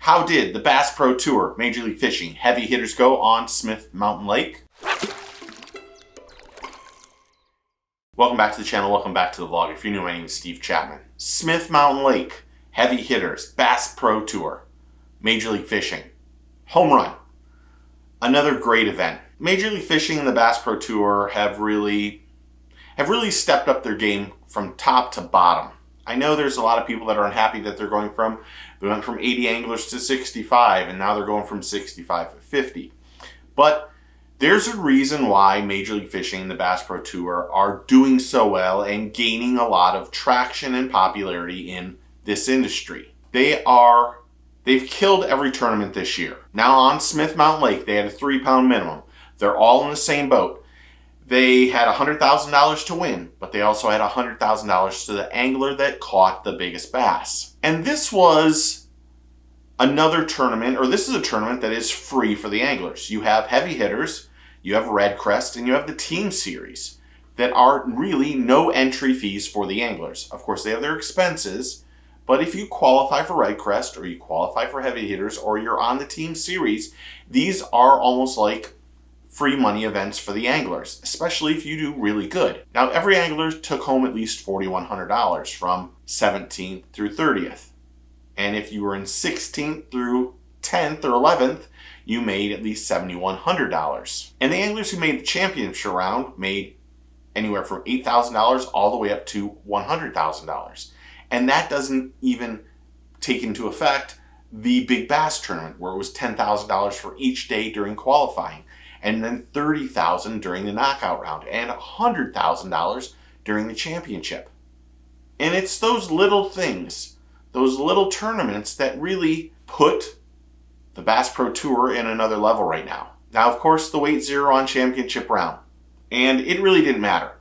How did the Bass Pro Tour Major League Fishing heavy hitters go on Smith Mountain Lake? Welcome back to the channel, welcome back to the vlog. If you're new, my name is Steve Chapman. Smith Mountain Lake, heavy hitters, Bass Pro Tour, Major League Fishing, home run. Another great event. Major League Fishing and the Bass Pro Tour have really stepped up their game from top to bottom. I know there's a lot of people that are unhappy that they went from 80 anglers to 65, and now they're going from 65 to 50. But there's a reason why Major League Fishing and the Bass Pro Tour are doing so well and gaining a lot of traction and popularity in this industry. They've killed every tournament this year. Now on Smith Mountain Lake, they had a 3-pound minimum. They're all in the same boat. They had $100,000 to win, but they also had $100,000 to the angler that caught the biggest bass. And this was another tournament, or this is a tournament that is free for the anglers. You have heavy hitters, you have Red Crest, and you have the team series that are really no entry fees for the anglers. Of course, they have their expenses, but if you qualify for Red Crest, or you qualify for heavy hitters, or you're on the team series, these are almost like free money events for the anglers, especially if you do really good. Now, every angler took home at least $4,100 from 17th through 30th. And if you were in 16th through 10th or 11th, you made at least $7,100. And the anglers who made the championship round made anywhere from $8,000 all the way up to $100,000. And that doesn't even take into effect the Big Bass tournament, where it was $10,000 for each day during qualifying, and then $30,000 during the knockout round, and $100,000 during the championship. And it's those little things, those little tournaments, that really put the Bass Pro Tour in another level right now. Now, of course, the weight zero on championship round, and it really didn't matter.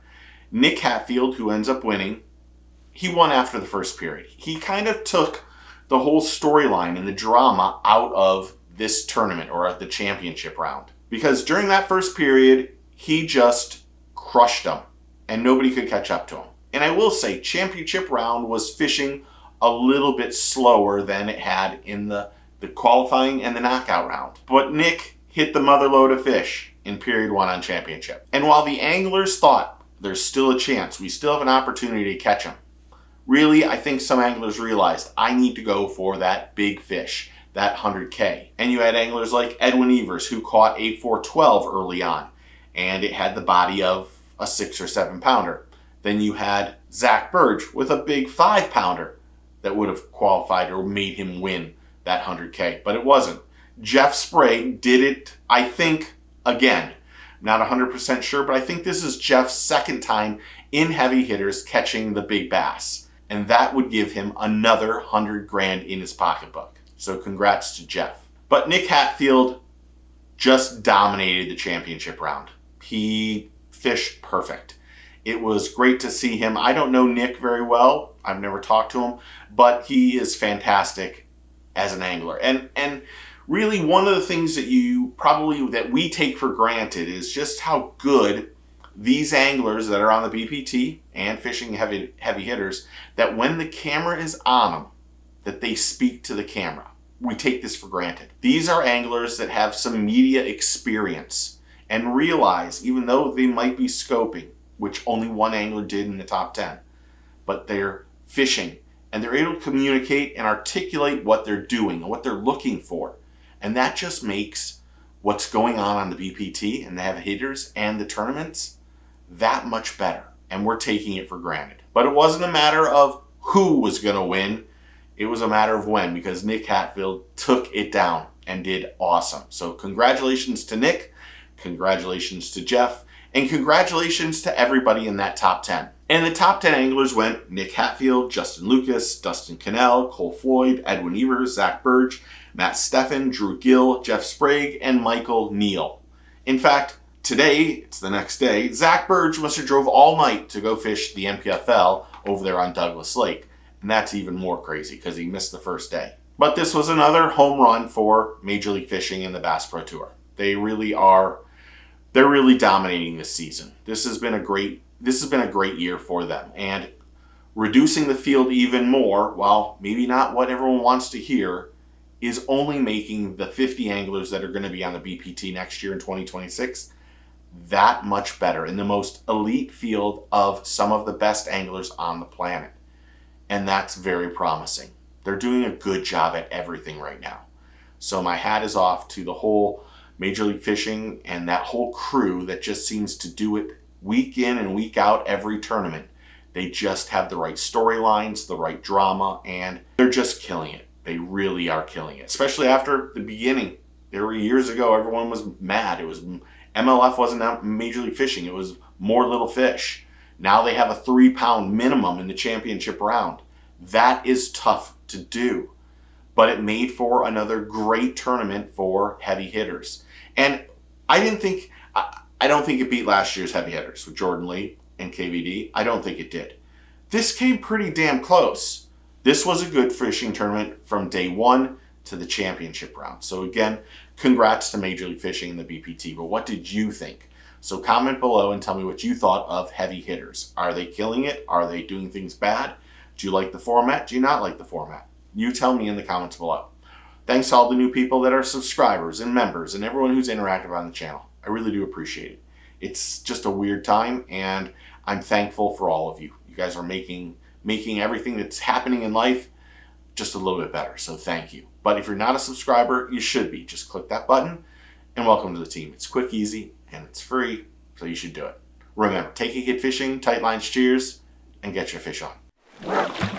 Nick Hatfield, who ends up winning, he won after the first period. He kind of took the whole storyline and the drama out of this tournament, or the championship round. Because during that first period, he just crushed them, and nobody could catch up to him. And I will say, championship round was fishing a little bit slower than it had in the qualifying and the knockout round. But Nick hit the mother load of fish in period 1 on championship. And while the anglers thought there's still a chance, we still have an opportunity to catch him, really, I think some anglers realized, I need to go for that big fish, that 100K. And you had anglers like Edwin Evers, who caught a 412 early on, and it had the body of a 6 or 7 pounder. Then you had Zach Burge with a big 5-pounder that would have qualified or made him win that 100K, but it wasn't. Jeff Sprague did it, I think, again. Not 100% sure, but I think this is Jeff's second time in heavy hitters catching the big bass, and that would give him another $100,000 in his pocketbook. So congrats to Jeff. But Nick Hatfield just dominated the championship round. He fished perfect. It was great to see him. I don't know Nick very well. I've never talked to him, but he is fantastic as an angler. And really, one of the things that we take for granted is just how good these anglers that are on the BPT and fishing heavy hitters, that when the camera is on them, that they speak to the camera. We take this for granted. These are anglers that have some media experience and realize, even though they might be scoping, which only one angler did in the top 10, but they're fishing and they're able to communicate and articulate what they're doing and what they're looking for. And that just makes what's going on the BPT and the heavy hitters and the tournaments that much better. And we're taking it for granted. But it wasn't a matter of who was going to win. It was a matter of when, because Nick Hatfield took it down and did awesome. So congratulations to Nick, congratulations to Jeff, and congratulations to everybody in that top 10. And the top 10 anglers went Nick Hatfield, Justin Lucas, Dustin Cannell, Cole Floyd, Edwin Evers, Zach Burge, Matt Steffen, Drew Gill, Jeff Sprague, and Michael Neal. In fact, today, it's the next day, Zach Burge must have drove all night to go fish the NPFL over there on Douglas Lake. And that's even more crazy because he missed the first day. But this was another home run for Major League Fishing and the Bass Pro Tour. They're really dominating this season. This has been a great year for them. And reducing the field even more, while maybe not what everyone wants to hear, is only making the 50 anglers that are going to be on the BPT next year in 2026 that much better in the most elite field of some of the best anglers on the planet. And that's very promising. They're doing a good job at everything right now. So my hat is off to the whole Major League Fishing and that whole crew that just seems to do it week in and week out every tournament. They just have the right storylines, the right drama, and they're just killing it. They really are killing it, especially after the beginning. There were years ago, everyone was mad. It was MLF wasn't Major League Fishing. It was more little fish. Now they have a 3-pound minimum in the championship round. That is tough to do, but it made for another great tournament for heavy hitters. And I don't think it beat last year's heavy hitters with Jordan Lee and KVD. I don't think it did. This came pretty damn close. This was a good fishing tournament from day one to the championship round. So again, congrats to Major League Fishing and the BPT. But what did you think? So comment below and tell me what you thought of heavy hitters. Are they killing it? Are they doing things bad? Do you like the format? Do you not like the format? You tell me in the comments below. Thanks to all the new people that are subscribers and members and everyone who's interactive on the channel. I really do appreciate it. It's just a weird time, and I'm thankful for all of you. You guys are making everything that's happening in life just a little bit better, so thank you. But if you're not a subscriber, you should be. Just click that button and welcome to the team. It's quick, easy, and it's free, so you should do it. Remember, take a kid fishing, tight lines, cheers, and get your fish on.